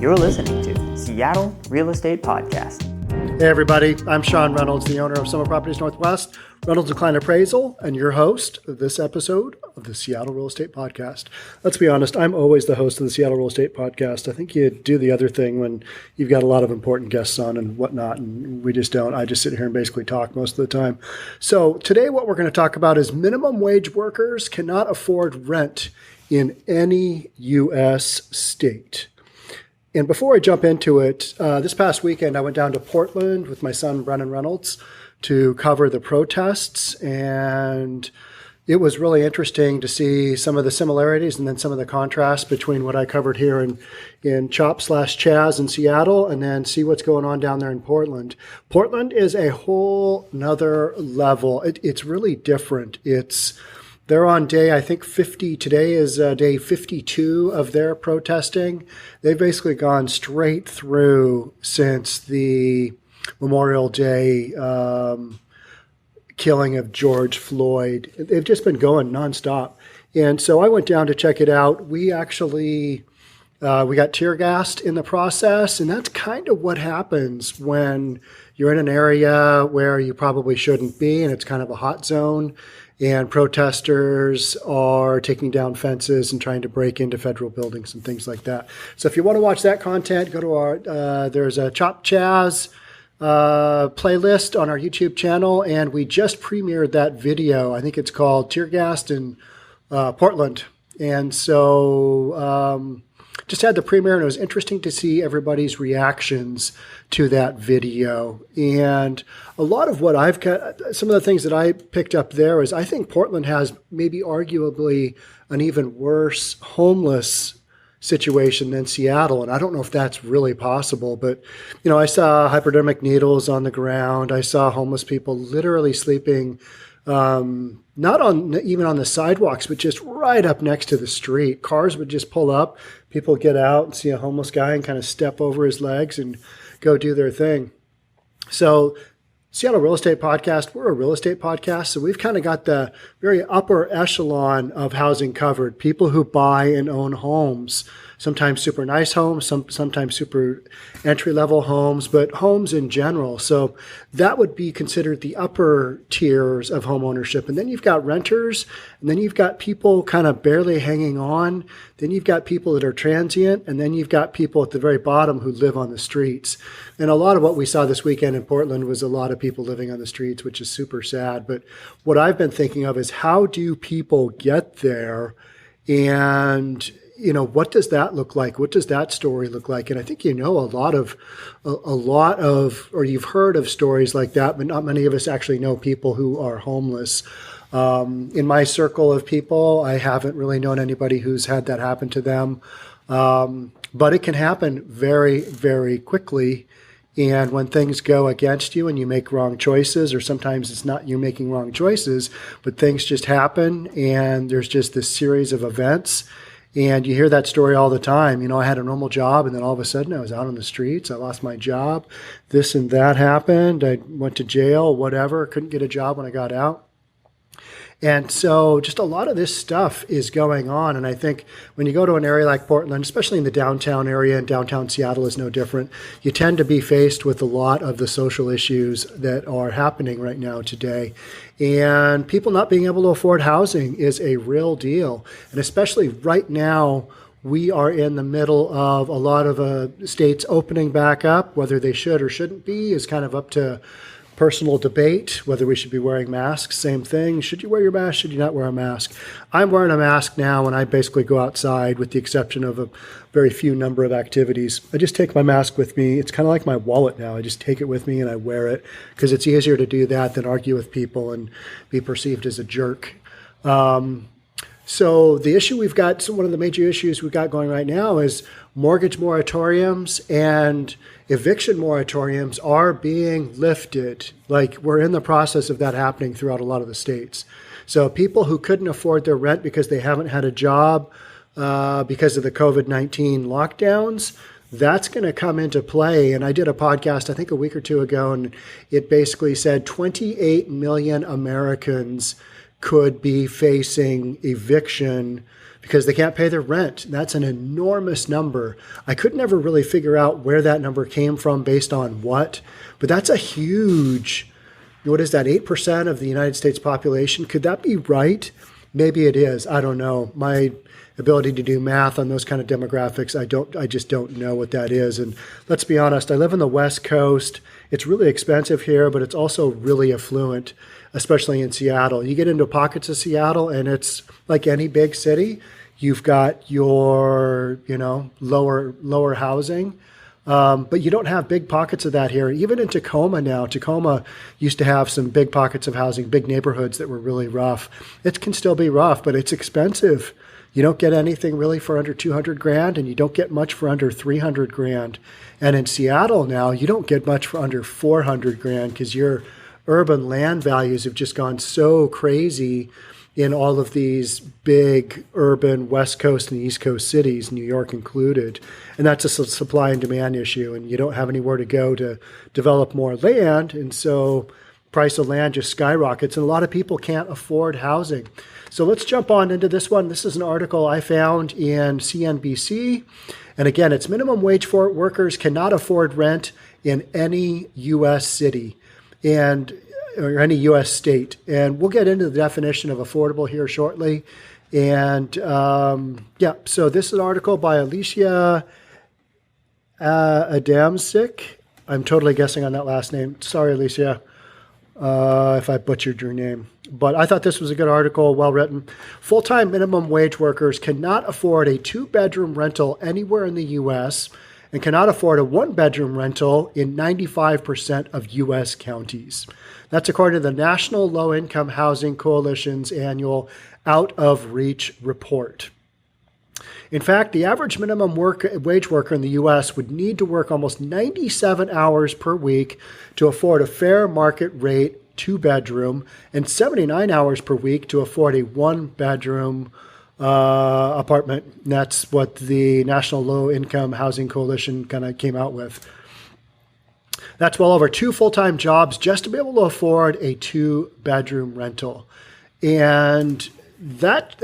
You're listening to Seattle Real Estate Podcast. Hey everybody, I'm Sean Reynolds, the owner of Summer Properties Northwest, Reynolds & Klein Appraisal, and your host of this episode of the Seattle Real Estate Podcast. Let's be honest, I'm always the host of the Seattle Real Estate Podcast. I think you do the other thing when you've got a lot of important guests on and whatnot, and we just don't. I just sit here and basically talk most of the time. So today what we're going to talk about is minimum wage workers cannot afford rent in any U.S. state. And before I jump into it, this past weekend I went down to Portland with my son, Brennan Reynolds, to cover the protests. And it was really interesting to see some of the similarities and then some of the contrasts between what I covered here in 𝒆𝒂𝒕𝒍𝒆 in Seattle and then see what's going on down there in Portland. Portland is a whole nother level. It's really different. They're on day, I think 50, today is day 52 of their protesting. They've basically gone straight through since the Memorial Day killing of George Floyd. They've just been going nonstop. And so I went down to check it out. We actually, we got tear gassed in the process, and that's kind of what happens when you're in an area where you probably shouldn't be, and it's kind of a hot zone. And protesters are taking down fences and trying to break into federal buildings and things like that. So if you want to watch that content, go to our, there's a 𝒆𝒂𝒕𝒍𝒆 playlist on our YouTube channel. And we just premiered that video. I think it's called Tear Gassed in Portland. And so just had the premiere, and it was interesting to see everybody's reactions to that video. And a lot of what I've got, some of the things that I picked up there is I think Portland has maybe arguably an even worse homeless situation than Seattle. And I don't know if that's really possible, but, you know, I saw hypodermic needles on the ground. I saw homeless people literally sleeping not on even on the sidewalks, but just right up next to the street. Cars would just pull up, people get out and see a homeless guy and kind of step over his legs and go do their thing. So Seattle Real Estate Podcast, we're a real estate podcast, so we've kind of got the very upper echelon of housing covered. People who buy and own homes, sometimes super nice homes, sometimes super entry-level homes, but homes in general. So that would be considered the upper tiers of home ownership. And then you've got renters, and then you've got people kind of barely hanging on. Then you've got people that are transient, and then you've got people at the very bottom who live on the streets. And a lot of what we saw this weekend in Portland was a lot of people living on the streets, which is super sad. But what I've been thinking of is how do people get there? And you know, what does that look like? What does that story look like? And I think you know a lot of, or you've heard of stories like that, but not many of us actually know people who are homeless. In my circle of people, I haven't really known anybody who's had that happen to them. But it can happen very, very quickly. And when things go against you and you make wrong choices, or sometimes it's not you making wrong choices, but things just happen and there's just this series of events. And you hear that story all the time. You know, I had a normal job and then all of a sudden I was out on the streets. I lost my job. This and that happened. I went to jail, whatever. Couldn't get a job when I got out. And so just a lot of this stuff is going on. And I think when you go to an area like Portland, especially in the downtown area, and downtown Seattle is no different, you tend to be faced with a lot of the social issues that are happening right now today. And people not being able to afford housing is a real deal. And especially right now, we are in the middle of a lot of states opening back up. Whether they should or shouldn't be is kind of up to personal debate, whether we should be wearing masks, same thing. Should you wear your mask? Should you not wear a mask? I'm wearing a mask now when I basically go outside with the exception of a very few number of activities. I just take my mask with me. It's kind of like my wallet now. I just take it with me and I wear it because it's easier to do that than argue with people and be perceived as a jerk. So the issue we've got, so one of the major issues we've got going right now is mortgage moratoriums and eviction moratoriums are being lifted. Like we're in the process of that happening throughout a lot of the states. So people who couldn't afford their rent because they haven't had a job because of the COVID-19 lockdowns, that's going to come into play. And I did a podcast, I think a week or two ago, and it basically said 28 million Americans could be facing eviction because they can't pay their rent. That's an enormous number. I could never really figure out where that number came from based on what, but that's a huge, what is that, 8% of the United States population? Could that be right? Maybe it is. I don't know. My ability to do math on those kind of demographics, I just don't know what that is. And let's be honest, I live on the West Coast. It's really expensive here, but it's also really affluent, especially in Seattle. You get into pockets of Seattle and it's like any big city. You've got your, lower housing, but you don't have big pockets of that here. Even in Tacoma now, Tacoma used to have some big pockets of housing, big neighborhoods that were really rough. It can still be rough, but it's expensive. You don't get anything really for under $200,000, and you don't get much for under $300,000. And in Seattle now, you don't get much for under $400,000 because your urban land values have just gone so crazy in all of these big urban West Coast and East Coast cities, New York included. And that's a supply and demand issue, and you don't have anywhere to go to develop more land. And so price of land just skyrockets, and a lot of people can't afford housing. So let's jump on into this one. This is an article I found in CNBC. And again, it's minimum wage for workers cannot afford rent in any U.S. city or any U.S. state. And we'll get into the definition of affordable here shortly. And so this is an article by 𝒆𝒂𝒕𝒍𝒆. I'm totally guessing on that last name. Sorry, Alicia, if I butchered your name. But I thought this was a good article, well written. Full-time minimum wage workers cannot afford a 2-bedroom rental anywhere in the U.S. and cannot afford a 1-bedroom rental in 95% of U.S. counties. That's according to the National Low-Income Housing Coalition's annual Out of Reach report. In fact, the average minimum wage worker in the U.S. would need to work almost 97 hours per week to afford a fair market rate 2-bedroom and 79 hours per week to afford a 1-bedroom apartment. And that's what the National Low Income Housing Coalition kind of came out with. That's well over 2 full-time jobs just to be able to afford a 2-bedroom rental. And that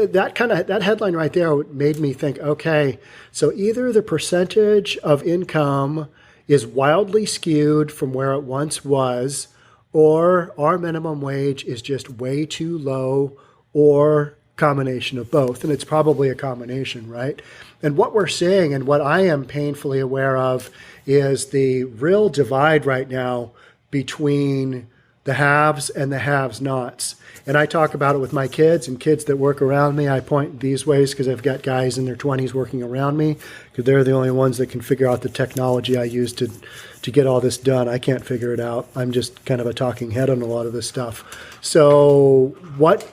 headline right there made me think, okay, so either the percentage of income is wildly skewed from where it once was, or our minimum wage is just way too low, or combination of both. And it's probably a combination, right? And what we're seeing, and what I am painfully aware of, is the real divide right now between the haves and the have-nots. And I talk about it with my kids and kids that work around me. I point these ways because I've got guys in their 20s working around me because they're the only ones that can figure out the technology I use to get all this done. I can't figure it out. I'm just kind of a talking head on a lot of this stuff. So what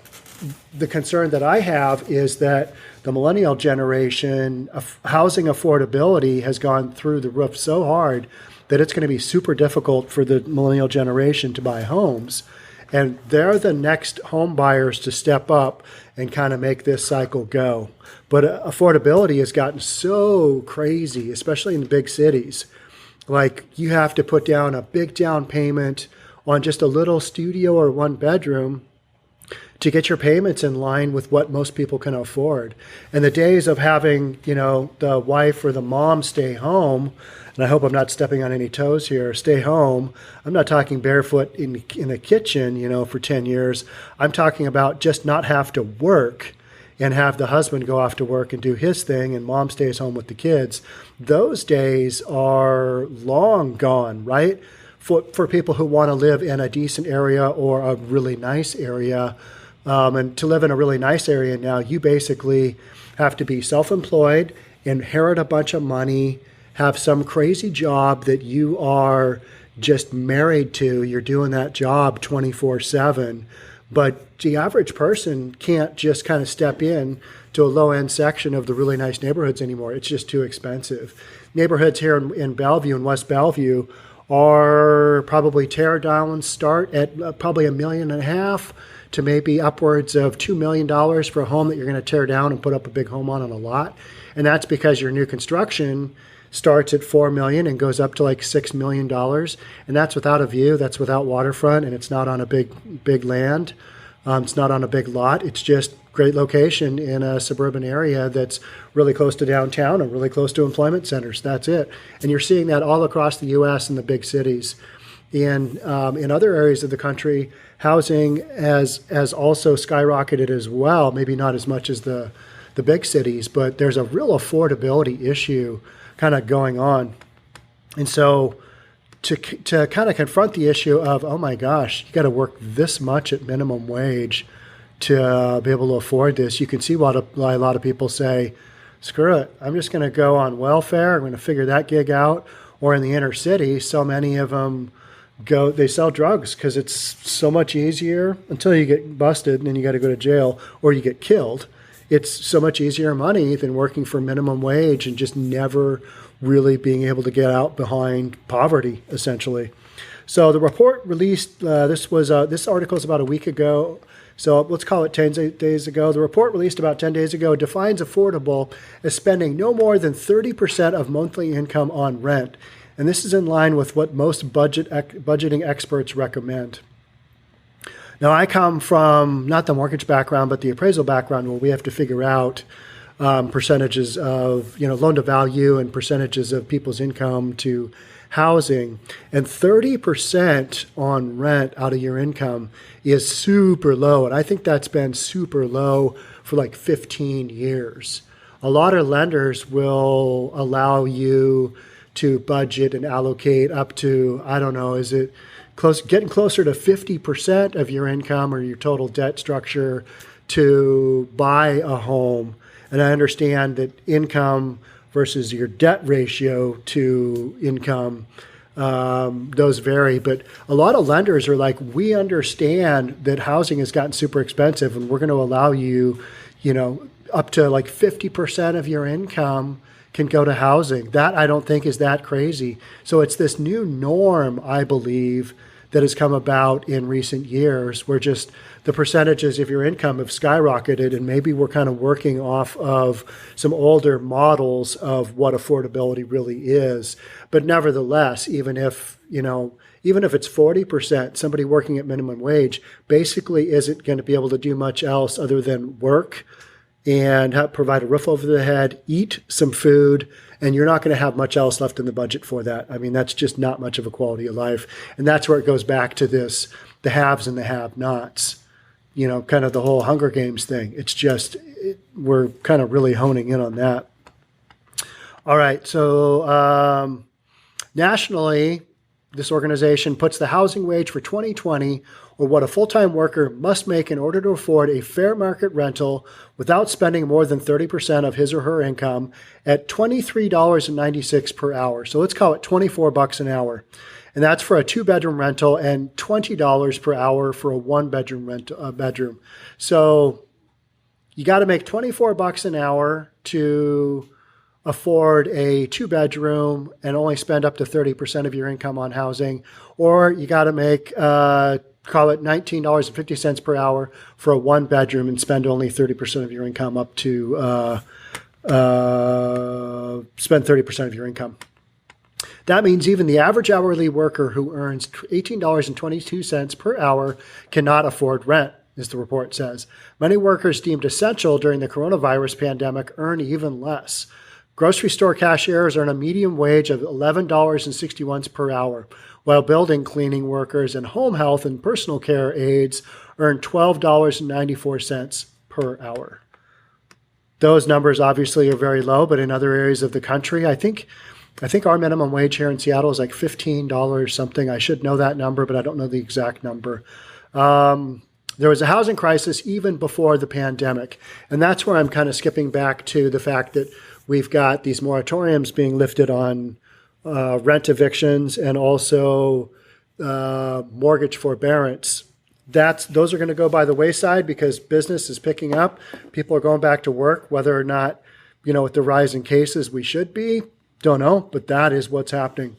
the concern that I have is that the millennial generation, housing affordability has gone through the roof so hard that it's going to be super difficult for the millennial generation to buy homes. And they're the next home buyers to step up and kind of make this cycle go. But affordability has gotten so crazy, especially in the big cities. Like you have to put down a big down payment on just a little studio or 1-bedroom to get your payments in line with what most people can afford. And the days of having, the wife or the mom stay home, and I hope I'm not stepping on any toes here, stay home. I'm not talking barefoot in the kitchen, for 10 years. I'm talking about just not have to work and have the husband go off to work and do his thing and mom stays home with the kids. Those days are long gone, right? For people who want to live in a decent area or a really nice area. And to live in a really nice area now, you basically have to be self-employed, inherit a bunch of money, have some crazy job that you are just married to. You're doing that job 24/7. But the average person can't just kind of step in to a low-end section of the really nice neighborhoods anymore. It's just too expensive. Neighborhoods here in Bellevue and West Bellevue are probably tear downs start at probably $1.5 million to maybe upwards of $2 million for a home that you're going to tear down and put up a big home on a lot. And that's because your new construction starts at $4 million and goes up to like $6 million. And that's without a view, that's without waterfront, and it's not on a big land. It's not on a big lot. It's just great location in a suburban area that's really close to downtown and really close to employment centers. That's it. And you're seeing that all across the U.S. and the big cities. And in other areas of the country, housing has also skyrocketed as well, maybe not as much as the big cities, but there's a real affordability issue kind of going on. And so to kind of confront the issue of, oh my gosh, you got to work this much at minimum wage to be able to afford this, you can see why a lot of people say, screw it, I'm just going to go on welfare, I'm going to figure that gig out. Or in the inner city, so many of them they sell drugs because it's so much easier until you get busted and then you got to go to jail or you get killed. It's so much easier money than working for minimum wage and just never really being able to get out behind poverty, essentially. So the report released, this article is about a week ago, so let's call it 10 days ago. The report released about 10 days ago defines affordable as spending no more than 30% of monthly income on rent. And this is in line with what most budgeting experts recommend. Now, I come from not the mortgage background, but the appraisal background, where we have to figure out percentages of loan to value and percentages of people's income to housing. And 30% on rent out of your income is super low. And I think that's been super low for like 15 years. A lot of lenders will allow you to budget and allocate up to, I don't know, is it getting closer to 50% of your income or your total debt structure to buy a home. And I understand that income versus your debt ratio to income, those vary. But a lot of lenders are like, we understand that housing has gotten super expensive and we're going to allow you, up to like 50% of your income can go to housing. That I don't think is that crazy. So it's this new norm, I believe, that has come about in recent years where just the percentages of your income have skyrocketed, and maybe we're kind of working off of some older models of what affordability really is. But nevertheless, even if it's 40%, somebody working at minimum wage basically isn't going to be able to do much else other than work and provide a roof over the head, eat some food, and you're not going to have much else left in the budget for that. I mean, that's just not much of a quality of life. And that's where it goes back to this, the haves and the have-nots, kind of the whole Hunger Games thing. It's just, we're kind of really honing in on that. All right, so nationally, this organization puts the housing wage for 2020, or what a full-time worker must make in order to afford a fair market rental without spending more than 30% of his or her income, at $23.96 per hour. So let's call it $24 an hour. And that's for a 2-bedroom rental and $20 per hour for a 1-bedroom bedroom. So you got to make $24 an hour to afford a 2-bedroom and only spend up to 30% of your income on housing, or you got to make call it $19.50 per hour for a 1-bedroom and spend only 30% of your income up to spend 30% of your income. That means even the average hourly worker who earns $18.22 per hour cannot afford rent, as the report says. Many workers deemed essential during the coronavirus pandemic earn even less. Grocery store cashiers earn a median wage of $11.61 per hour, while building cleaning workers and home health and personal care aides earn $12.94 per hour. Those numbers obviously are very low, but in other areas of the country, I think our minimum wage here in Seattle is like $15 something. I should know that number, but I don't know the exact number. There was a housing crisis even before the pandemic, and that's where I'm kind of skipping back to the fact that we've got these moratoriums being lifted on rent evictions and also mortgage forbearance. Those are going to go by the wayside because business is picking up. People are going back to work, whether or not, with the rise in cases we should be, don't know, but that is what's happening.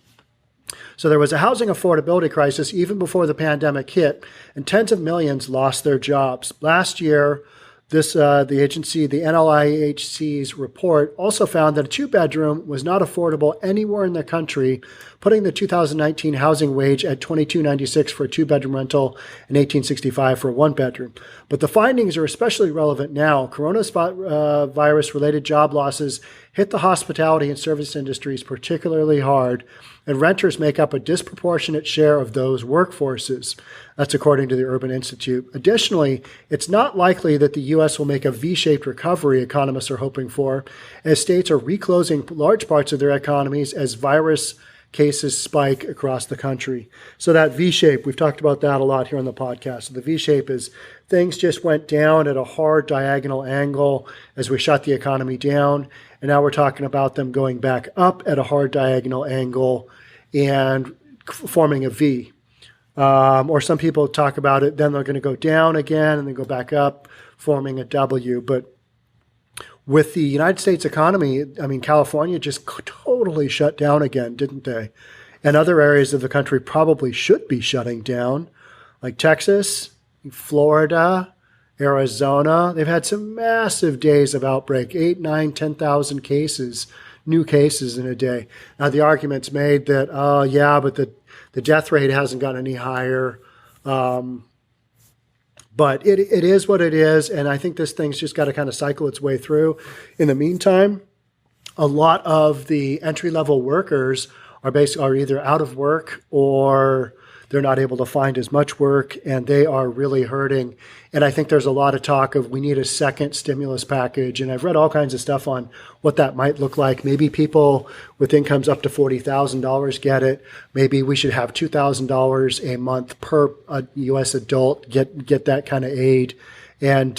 So there was a housing affordability crisis even before the pandemic hit, and tens of millions lost their jobs. Last year, The agency, the NLIHC's report also found that a two-bedroom was not affordable anywhere in the country, putting the 2019 housing wage at $22.96 for a two-bedroom rental and $18.65 for a one-bedroom. But the findings are especially relevant now. Coronavirus-related job losses hit the hospitality and service industries particularly hard, and renters make up a disproportionate share of those workforces. That's according to the Urban Institute. Additionally, it's not likely that the U.S. will make a V-shaped recovery economists are hoping for, as states are reclosing large parts of their economies as virus cases spike across the country. So that V-shape, we've talked about that a lot here on the podcast. So the V-shape is things just went down at a hard diagonal angle as we shut the economy down, and now we're talking about them going back up at a hard diagonal angle and forming a V. Or some people talk about it, then they're going to go down again and then go back up, forming a W. But with the United States economy, I mean, California just totally shut down again, didn't they? And other areas of the country probably should be shutting down, like Texas, Florida, Arizona. They've had some massive days of outbreak, 8, 9, 10,000 cases, new cases in a day. Now, the argument's made that, but the death rate hasn't gotten any higher. But it is what it is, and I think this thing's just got to kind of cycle its way through. In the meantime, a lot of the entry-level workers are either out of work or they're not able to find as much work, and they are really hurting. And I think there's a lot of talk of we need a second stimulus package, and I've read all kinds of stuff on what that might look like. Maybe people with incomes up to $40,000 get it. Maybe we should have $2,000 a month per U.S. adult get that kind of aid. And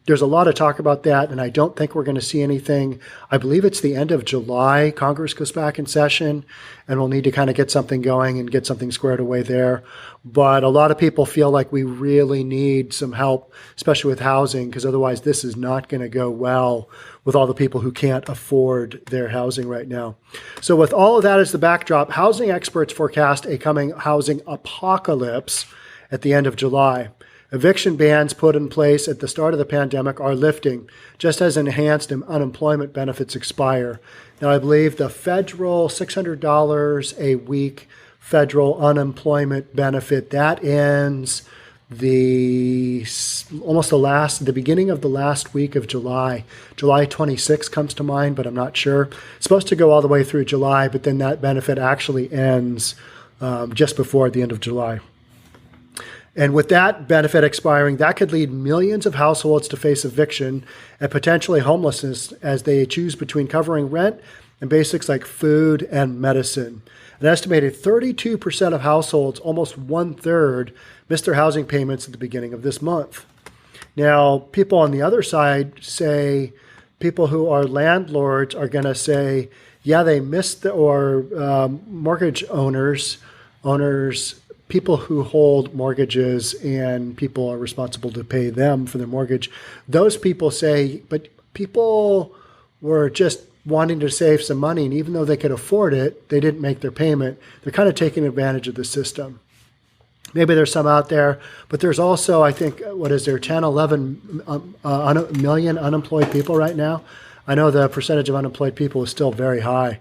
there's a lot of talk about that, and I don't think we're going to see anything. I believe it's the end of July. Congress goes back in session, and we'll need to kind of get something going and get something squared away there. But a lot of people feel like we really need some help, especially with housing, because otherwise this is not going to go well with all the people who can't afford their housing right now. So with all of that as the backdrop, housing experts forecast a coming housing apocalypse at the end of July. Eviction bans put in place at the start of the pandemic are lifting, just as enhanced unemployment benefits expire. Now, I believe the federal $600 a week federal unemployment benefit, that ends the beginning of the last week of July. July 26 comes to mind, but I'm not sure. It's supposed to go all the way through July, but then that benefit actually ends just before the end of July. And with that benefit expiring, that could lead millions of households to face eviction and potentially homelessness as they choose between covering rent and basics like food and medicine. An estimated 32% of households, almost one-third, missed their housing payments at the beginning of this month. Now, people on the other side say, people who are landlords are going to say, yeah, they missed mortgage owners, people who hold mortgages and people are responsible to pay them for their mortgage. Those people say, but people were just wanting to save some money, and even though they could afford it, they didn't make their payment. They're kind of taking advantage of the system. Maybe there's some out there, but there's also, I think, 10, 11 million unemployed people right now. I know the percentage of unemployed people is still very high.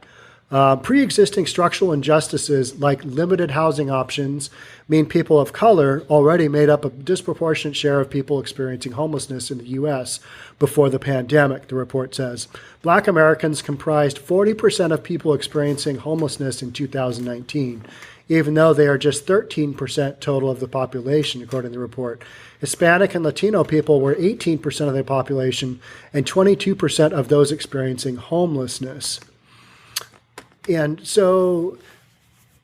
Pre-existing structural injustices like limited housing options mean people of color already made up a disproportionate share of people experiencing homelessness in the U.S. before the pandemic, the report says. Black Americans comprised 40% of people experiencing homelessness in 2019, even though they are just 13% total of the population, according to the report. Hispanic and Latino people were 18% of the population and 22% of those experiencing homelessness. And so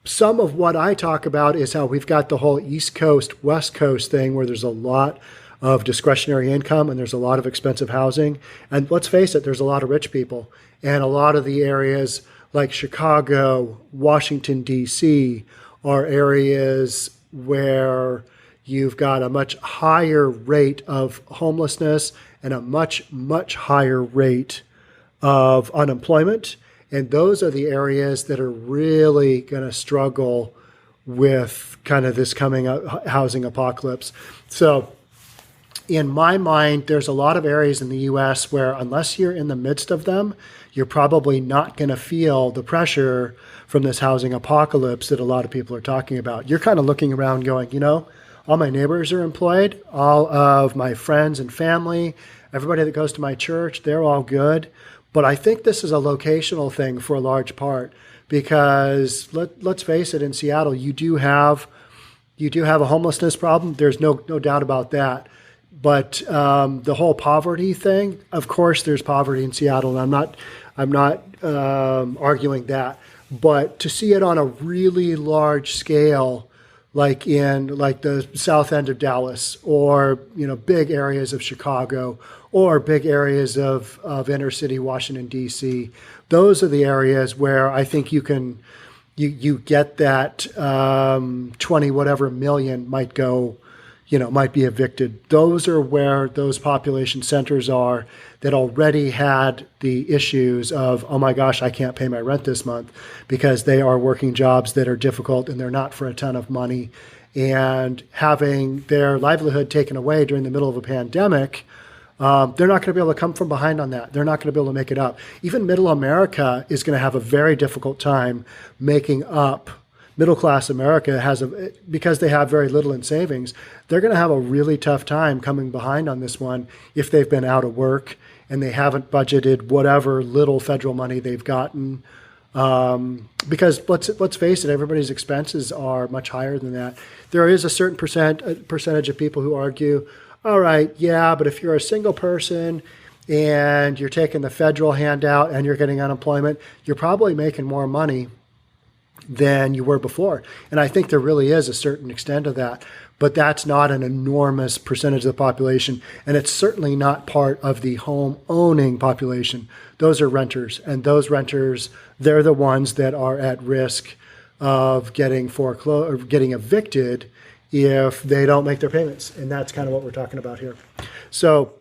some of what I talk about is how we've got the whole East Coast, West Coast thing where there's a lot of discretionary income and there's a lot of expensive housing. And let's face it, there's a lot of rich people. And a lot of the areas like Chicago, Washington, D.C. are areas where you've got a much higher rate of homelessness and a much, much higher rate of unemployment. And those are the areas that are really going to struggle with kind of this coming housing apocalypse. So in my mind, there's a lot of areas in the U.S. where unless you're in the midst of them, you're probably not going to feel the pressure from this housing apocalypse that a lot of people are talking about. You're kind of looking around going, all my neighbors are employed, all of my friends and family, everybody that goes to my church, they're all good. But I think this is a locational thing for a large part because let's face it, in Seattle, you do have a homelessness problem. There's no doubt about that. But the whole poverty thing, of course, there's poverty in Seattle, and I'm not arguing that. But to see it on a really large scale, like in the south end of Dallas, or big areas of Chicago, or big areas of inner city Washington D.C., those are the areas where I think you get that 20 whatever million might go. Might be evicted. Those are where those population centers are that already had the issues of, oh my gosh, I can't pay my rent this month because they are working jobs that are difficult and they're not for a ton of money. And having their livelihood taken away during the middle of a pandemic, they're not going to be able to come from behind on that. They're not going to be able to make it up. Even middle America is going to have a very difficult time making up. Middle-class America because they have very little in savings, they're going to have a really tough time coming behind on this one if they've been out of work and they haven't budgeted whatever little federal money they've gotten. Because let's face it, everybody's expenses are much higher than that. There is a certain percentage of people who argue, all right, yeah, but if you're a single person and you're taking the federal handout and you're getting unemployment, you're probably making more money than you were before. And I think there really is a certain extent of that, but that's not an enormous percentage of the population. And it's certainly not part of the home owning population. Those are renters, and those renters, they're the ones that are at risk of getting foreclosed or getting evicted if they don't make their payments. And that's kind of what we're talking about here. So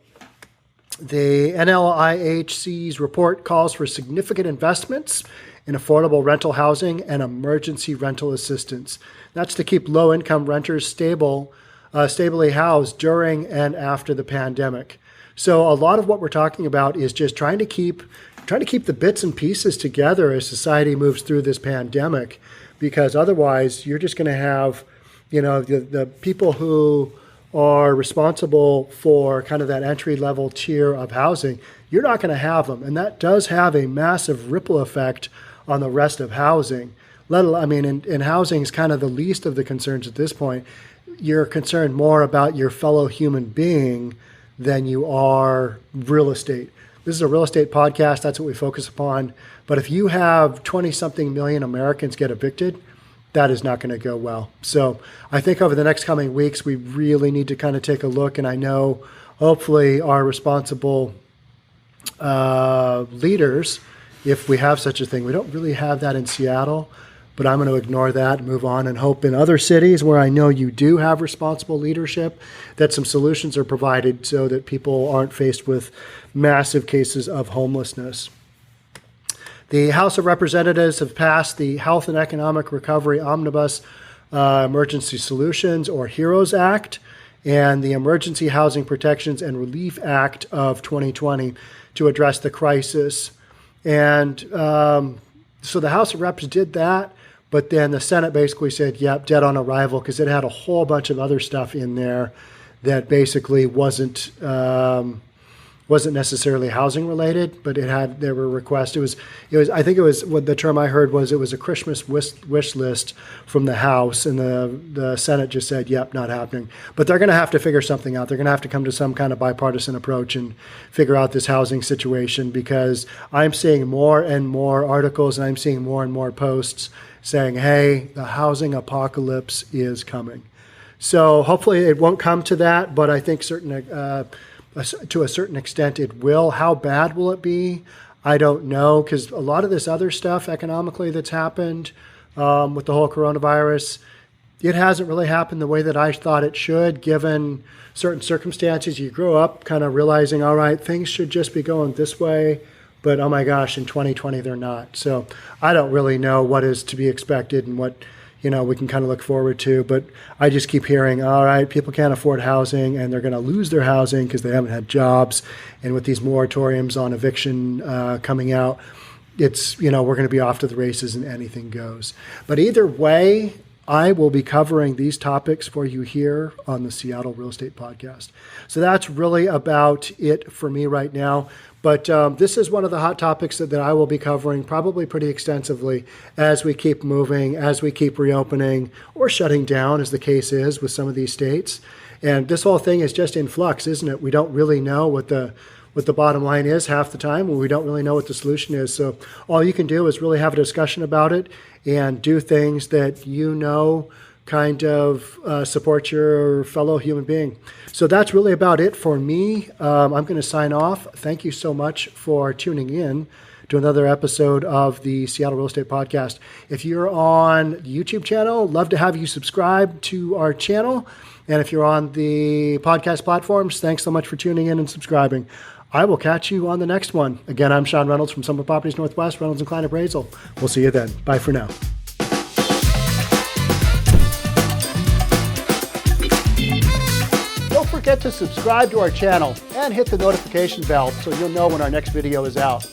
the NLIHC's report calls for significant investments in affordable rental housing and emergency rental assistance. That's to keep low-income renters stably housed during and after the pandemic. So a lot of what we're talking about is just trying to keep the bits and pieces together as society moves through this pandemic, because otherwise you're just going to have, the people who are responsible for kind of that entry-level tier of housing, you're not going to have them. And that does have a massive ripple effect on the rest of housing. And housing is kind of the least of the concerns at this point. You're concerned more about your fellow human being than you are real estate. This is a real estate podcast. That's what we focus upon. But if you have 20-something million Americans get evicted, that is not going to go well. So I think over the next coming weeks, we really need to kind of take a look. And I know hopefully our responsible leaders, if we have such a thing, we don't really have that in Seattle, but I'm going to ignore that and move on and hope in other cities where I know you do have responsible leadership that some solutions are provided so that people aren't faced with massive cases of homelessness. The House of Representatives have passed the Health and Economic Recovery Omnibus Emergency Solutions, or HEROES Act, and the Emergency Housing Protections and Relief Act of 2020 to address the crisis. And so the House of Reps did that, but then the Senate basically said, yep, dead on arrival, because it had a whole bunch of other stuff in there that basically wasn't necessarily housing related, but there were requests. I think what the term I heard was it was a Christmas wish list from the House, and the Senate just said, yep, not happening. But they're going to have to figure something out. They're going to have to come to some kind of bipartisan approach and figure out this housing situation, because I'm seeing more and more articles and I'm seeing more and more posts saying, hey, the housing apocalypse is coming. So hopefully it won't come to that, but I think to a certain extent it will. How bad will it be? I don't know, because a lot of this other stuff economically that's happened with the whole coronavirus, it hasn't really happened the way that I thought it should, given certain circumstances. You grow up kind of realizing, all right, things should just be going this way, but oh my gosh, in 2020 they're not. So I don't really know what is to be expected and what we can kind of look forward to. But I just keep hearing, all right, people can't afford housing and they're going to lose their housing because they haven't had jobs. And with these moratoriums on eviction coming out, it's, we're going to be off to the races and anything goes. But either way, I will be covering these topics for you here on the Seattle Real Estate Podcast. So that's really about it for me right now. But this is one of the hot topics that I will be covering probably pretty extensively as we keep moving, as we keep reopening or shutting down, as the case is with some of these states. And this whole thing is just in flux, isn't it? We don't really know what the bottom line is half the time, when we don't really know what the solution is. So all you can do is really have a discussion about it and do things that kind of support your fellow human being. So that's really about it for me. I'm going to sign off. Thank you so much for tuning in to another episode of the Seattle Real Estate Podcast. If you're on the YouTube channel, love to have you subscribe to our channel. And if you're on the podcast platforms, thanks so much for tuning in and subscribing. I will catch you on the next one. Again, I'm Sean Reynolds from Summit Properties Northwest, Reynolds & Kline 𝑺𝒆𝒂𝒕𝒕𝒍. We'll see you then. Bye for now. Don't forget to subscribe to our channel and hit the notification bell so you'll know when our next video is out.